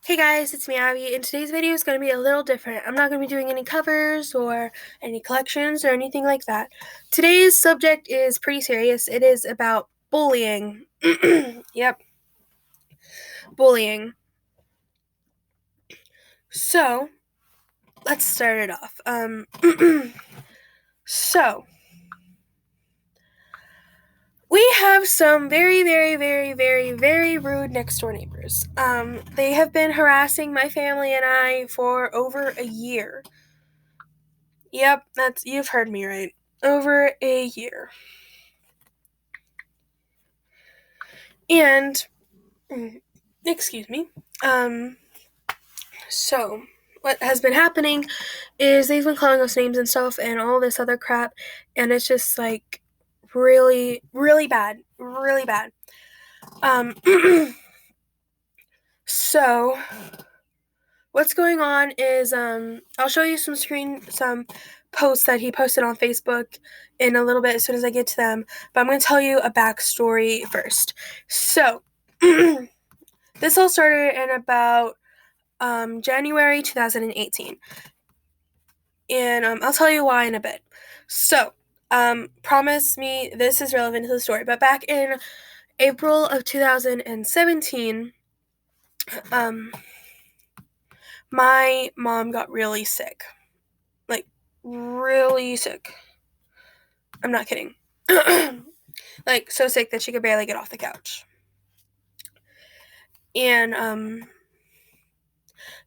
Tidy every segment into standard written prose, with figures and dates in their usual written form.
Hey guys, it's me Abby, and today's video is going to be a little different. I'm not going to be doing any covers or any collections or anything like that. Today's subject is pretty serious. It is about bullying. Yep, bullying. So, let's start it off. So, we have some very, very, very, very, very rude next door neighbors. They have been harassing my family and I for over a year. Yep, you've heard me right. Over a year. And excuse me. Um so what has been happening is they've been calling us names and stuff and all this other crap, and it's just like really, really bad. Really bad. Um so what's going on is I'll show you some posts that he posted on Facebook in a little bit as soon as I get to them, but I'm going to tell you a backstory first. So this all started in about January 2018, and I'll tell you why in a bit. So promise me this is relevant to the story, but back in April of 2017, um my mom got really sick. Like, really sick. I'm not kidding. Like, so sick that she could barely get off the couch. And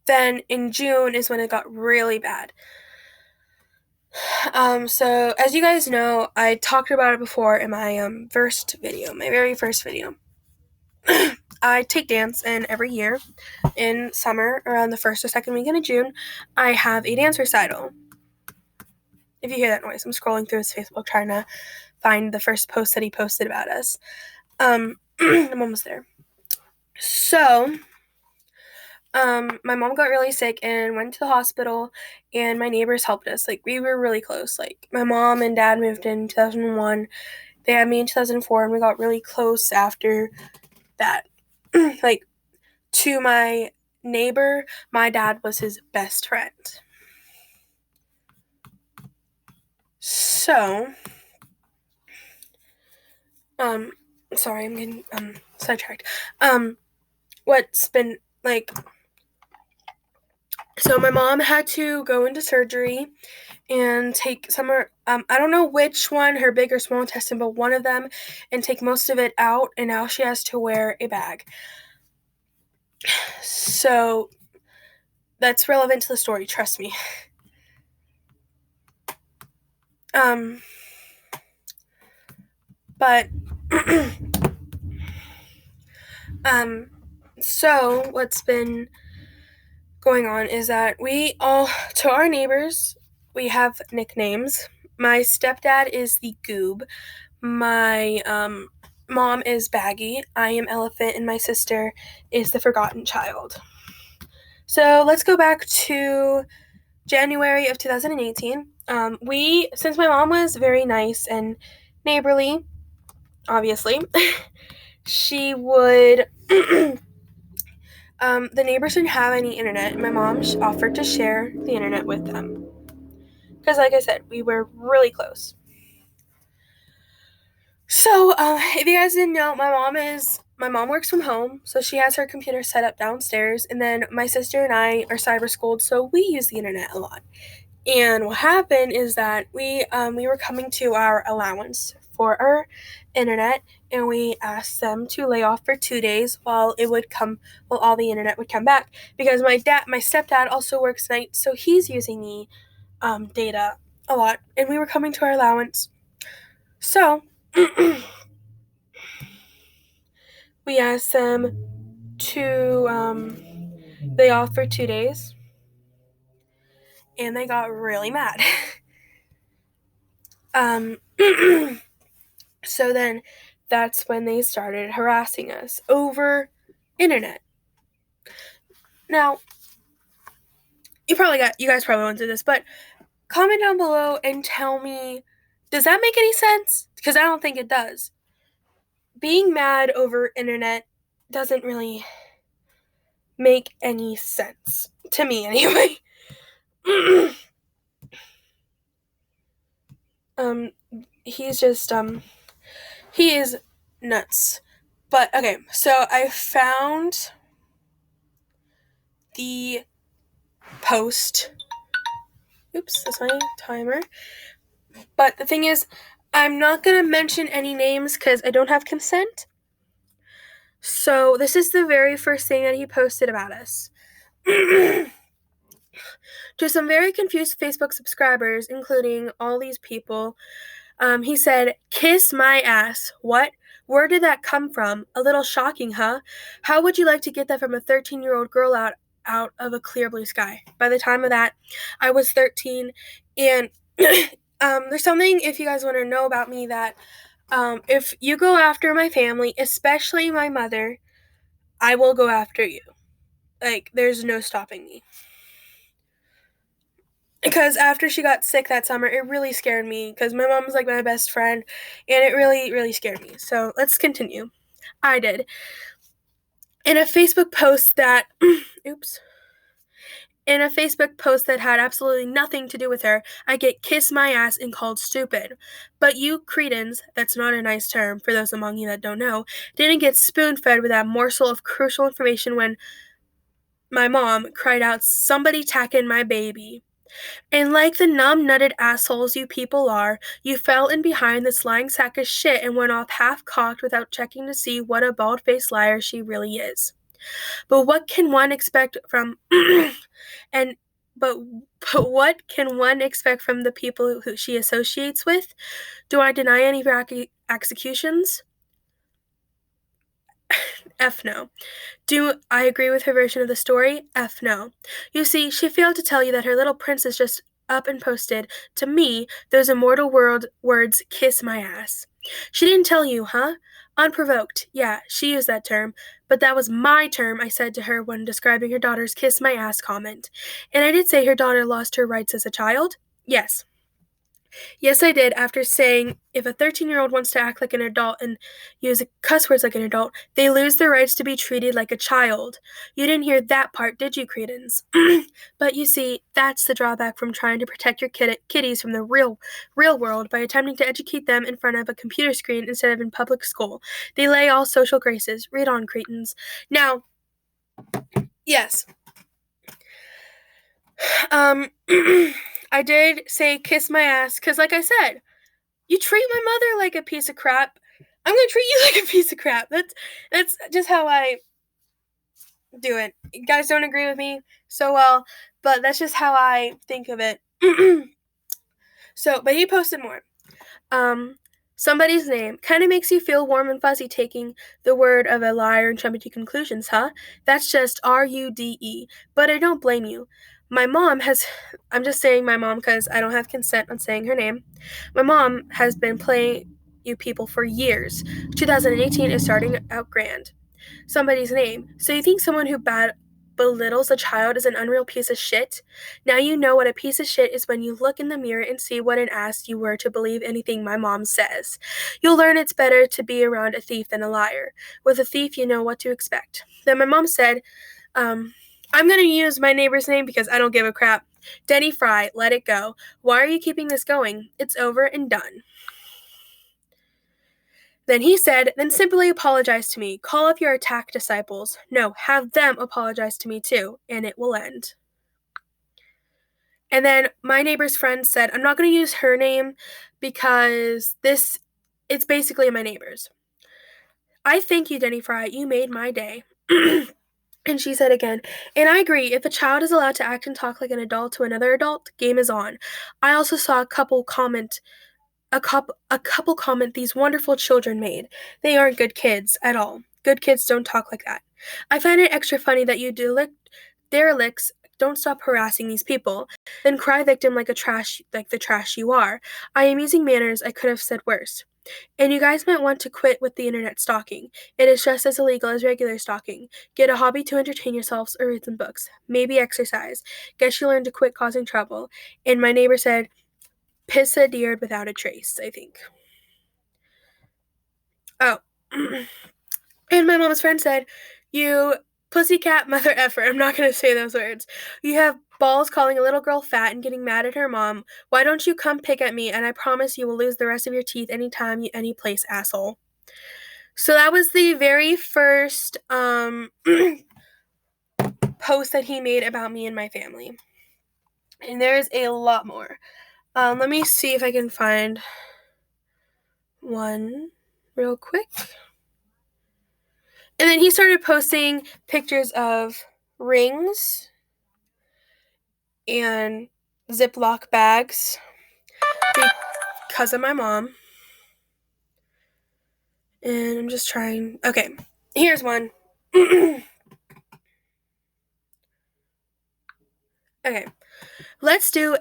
then in June is when it got really bad. So as you guys know, I talked about it before in my my very first video. I take dance, and every year in summer, around the first or second weekend of June, I have a dance recital. If you hear that noise, I'm scrolling through his Facebook trying to find the first post that he posted about us. I'm almost there. So, my mom got really sick and went to the hospital, and my neighbors helped us. Like, we were really close. Like, my mom and dad moved in 2001. They had me in 2004, and we got really close after that. Like, to my neighbor, my dad was his best friend. So, sorry, I'm getting sidetracked. What's been like, so my mom had to go into surgery and take I don't know which one, her big or small intestine, but one of them, and take most of it out, and now she has to wear a bag. So that's relevant to the story, trust me. But so what's been going on is that to our neighbors, we have nicknames. My stepdad is the Goob. My mom is Baggy. I am Elephant, and my sister is the Forgotten Child. So let's go back to January of 2018. Since my mom was very nice and neighborly, obviously, she would. The neighbors didn't have any internet, and my mom offered to share the internet with them. Because, like I said, we were really close. So, if you guys didn't know, my mom works from home, so she has her computer set up downstairs, and then my sister and I are cyber schooled, so we use the internet a lot. And what happened is that we were coming to our allowance for our internet, and we asked them to lay off for 2 days while all the internet would come back, because my stepdad also works nights, so he's using the data a lot, and we were coming to our allowance. So we asked them to lay off for 2 days, and they got really mad. So then that's when they started harassing us over internet. Now, you guys probably went through this, but comment down below and tell me, does that make any sense? Because I don't think it does. Being mad over internet doesn't really make any sense. To me, anyway. He's just, he is nuts. But, okay, so I found the post. Oops, that's my timer. But the thing is, I'm not going to mention any names because I don't have consent. So this is the very first thing that he posted about us. To some very confused Facebook subscribers, including all these people, he said, "Kiss my ass. What? Where did that come from? A little shocking, huh? How would you like to get that from a 13-year-old girl out of a clear blue sky?" By the time of that, I was 13, and there's something, if you guys want to know about me, that if you go after my family, especially my mother, I will go after you. Like, there's no stopping me. Because after she got sick that summer, it really scared me, because my mom was like my best friend, and it really, really scared me. So let's continue. I did. In a Facebook post that, in a Facebook post that had absolutely nothing to do with her, I get "kiss my ass" and called stupid. But you cretins, that's not a nice term for those among you that don't know, didn't get spoon-fed with that morsel of crucial information when my mom cried out, "Somebody tack in my baby." And like the numb-nutted assholes you people are, you fell in behind this lying sack of shit and went off half-cocked without checking to see what a bald-faced liar she really is. But what can one expect from and but what can one expect from the people who she associates with? Do I deny any of her executions? F no. Do I agree with her version of the story? F no. You see, she failed to tell you that her little princess just up and posted, to me, those immortal words, "kiss my ass." She didn't tell you, huh? Unprovoked. Yeah, she used that term, but that was my term I said to her when describing her daughter's "kiss my ass" comment. And I did say her daughter lost her rights as a child? Yes. Yes, I did, after saying if a 13-year-old wants to act like an adult and use cuss words like an adult, they lose their rights to be treated like a child. You didn't hear that part, did you, cretins? But you see, that's the drawback from trying to protect your kiddies from the real world by attempting to educate them in front of a computer screen instead of in public school. They lay all social graces. Read on, cretins. Now, yes. I did say "kiss my ass" because, like I said, you treat my mother like a piece of crap, I'm gonna treat you like a piece of crap. That's just how I do it. You guys don't agree with me so well, but that's just how I think of it. So, but he posted more. Somebody's name kind of makes you feel warm and fuzzy taking the word of a liar and jumping to conclusions, huh? That's just RUDE, but I don't blame you. My mom has, I'm just saying my mom because I don't have consent on saying her name. My mom has been playing you people for years. 2018 is starting out grand. Somebody's name. So you think someone who belittles a child is an unreal piece of shit? Now you know what a piece of shit is when you look in the mirror and see what an ass you were to believe anything my mom says. You'll learn it's better to be around a thief than a liar. With a thief, you know what to expect. Then my mom said, I'm going to use my neighbor's name because I don't give a crap. Denny Fry, let it go. Why are you keeping this going? It's over and done. Then he said, then simply apologize to me. Call up your attack disciples. No, have them apologize to me too, and it will end. And then my neighbor's friend said, I'm not going to use her name because it's basically my neighbor's. I thank you, Denny Fry. You made my day. And she said again, and I agree, if a child is allowed to act and talk like an adult to another adult, game is on. I also saw a couple comment these wonderful children made. They aren't good kids at all. Good kids don't talk like that. I find it extra funny that you derelicts don't stop harassing these people, then cry victim like the trash you are. I am using manners, I could have said worse. And you guys might want to quit with the internet stalking. It is just as illegal as regular stalking. Get a hobby to entertain yourselves or read some books. Maybe exercise. Guess you learn to quit causing trouble. And my neighbor said, "Pissa-deered without a trace," I think. Oh. And my mom's friend said, you Pussycat mother effer. I'm not going to say those words. You have balls calling a little girl fat and getting mad at her mom. Why don't you come pick at me, and I promise you will lose the rest of your teeth anytime you any place, asshole. So that was the very first post that he made about me and my family. And there's a lot more. Let me see if I can find one real quick. And then he started posting pictures of rings and Ziploc bags because of my mom. And I'm just trying. Okay, here's one. Okay, let's do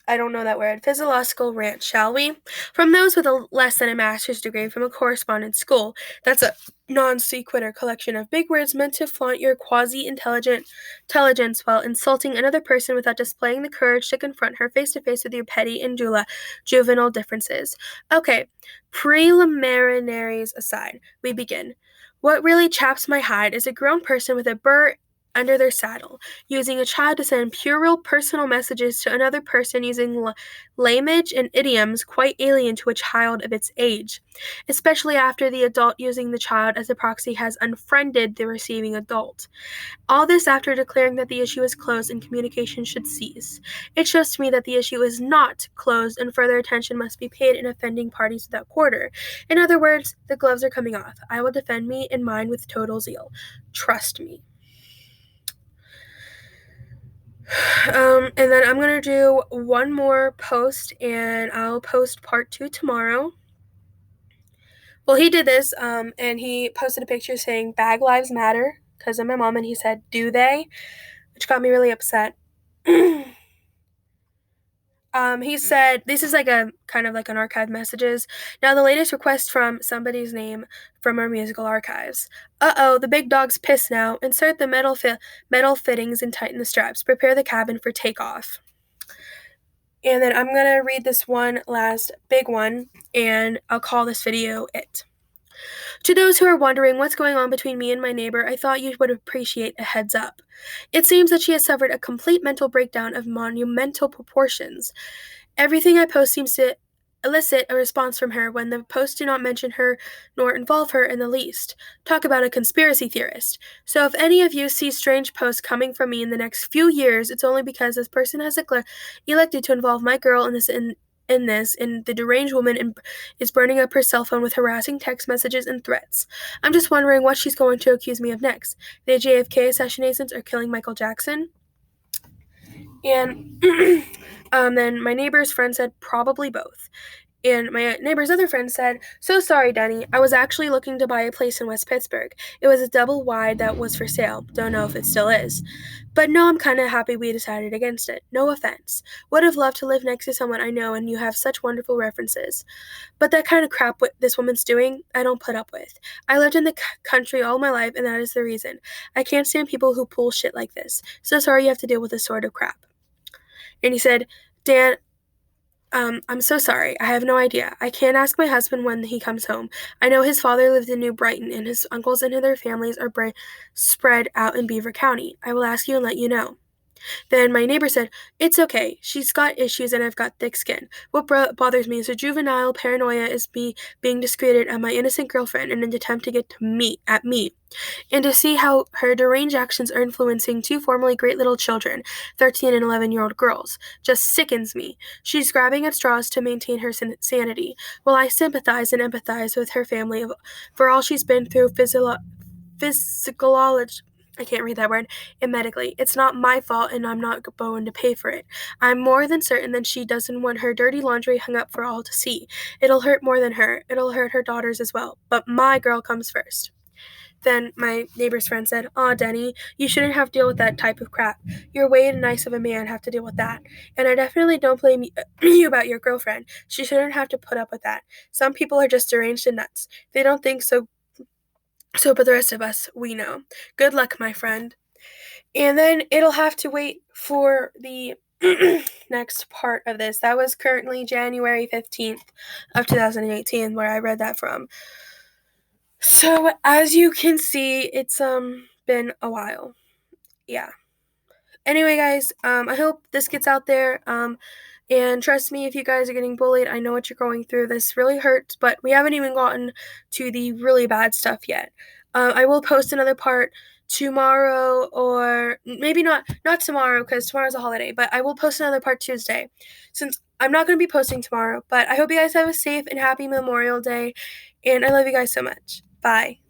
I don't know that word, physiological rant, shall we? From those with less than a master's degree from a correspondence school. That's a non-sequitur collection of big words meant to flaunt your intelligence while insulting another person without displaying the courage to confront her face-to-face with your petty and juvenile differences. Okay, preliminaries aside, we begin. What really chaps my hide is a grown person with a burr under their saddle, using a child to send puerile personal messages to another person using language and idioms quite alien to a child of its age, especially after the adult using the child as a proxy has unfriended the receiving adult. All this after declaring that the issue is closed and communication should cease. It shows to me that the issue is not closed and further attention must be paid in offending parties without quarter. In other words, the gloves are coming off. I will defend me and mine with total zeal. Trust me. And then I'm going to do one more post, and I'll post part 2 tomorrow. Well, he did this, and he posted a picture saying, "Bag lives matter," because of my mom, and he said, "Do they?" Which got me really upset. He said, this is like a kind of like an archive messages. Now the latest request from somebody's name from our musical archives. Uh-oh, the big dog's pissed now. Insert the metal fittings and tighten the straps. Prepare the cabin for takeoff. And then I'm going to read this one last big one, and I'll call this video it. To those who are wondering what's going on between me and my neighbor, I thought you would appreciate a heads up. It seems that she has suffered a complete mental breakdown of monumental proportions. Everything I post seems to elicit a response from her when the posts do not mention her nor involve her in the least. Talk about a conspiracy theorist. So if any of you see strange posts coming from me in the next few years, it's only because this person has elected to involve my girl in the deranged woman is burning up her cell phone with harassing text messages and threats. I'm just wondering what she's going to accuse me of next. The JFK assassinations or killing Michael Jackson? And then my neighbor's friend said probably both. And my neighbor's other friend said, "So sorry, Denny. I was actually looking to buy a place in West Pittsburgh. It was a double wide that was for sale. Don't know if it still is. But no, I'm kind of happy we decided against it. No offense. Would have loved to live next to someone I know and you have such wonderful references. But that kind of crap what this woman's doing, I don't put up with. I lived in the country all my life, and that is the reason. I can't stand people who pull shit like this. So sorry you have to deal with this sort of crap." And he said, "Dan, I'm so sorry. I have no idea. I can't ask my husband when he comes home. I know his father lived in New Brighton, and his uncles and their families are spread out in Beaver County. I will ask you and let you know." Then my neighbor said, "It's okay. She's got issues and I've got thick skin. What bothers me is the juvenile paranoia is me being discredited at my innocent girlfriend in an attempt to get at me. And to see how her deranged actions are influencing two formerly great little children, 13 and 11-year-old girls, just sickens me. She's grabbing at straws to maintain her sanity. While I sympathize and empathize with her family for all she's been through I can't read that word, and medically. It's not my fault, and I'm not going to pay for it. I'm more than certain that she doesn't want her dirty laundry hung up for all to see. It'll hurt more than her. It'll hurt her daughters as well. But my girl comes first." Then my neighbor's friend said, "Aw, Denny, you shouldn't have to deal with that type of crap. You're way too nice of a man to have to deal with that. And I definitely don't blame you about your girlfriend. She shouldn't have to put up with that. Some people are just deranged and nuts. They don't think so, but the rest of us, we know. Good luck, my friend." And then it'll have to wait for the next part of this. That was currently January 15th of 2018 where I read that from. So as you can see, it's been a while. Yeah. Anyway, guys, I hope this gets out there. And trust me, if you guys are getting bullied, I know what you're going through. This really hurts, but we haven't even gotten to the really bad stuff yet. I will post another part tomorrow, or maybe not tomorrow because tomorrow's a holiday, but I will post another part Tuesday since I'm not going to be posting tomorrow. But I hope you guys have a safe and happy Memorial Day, and I love you guys so much. Bye.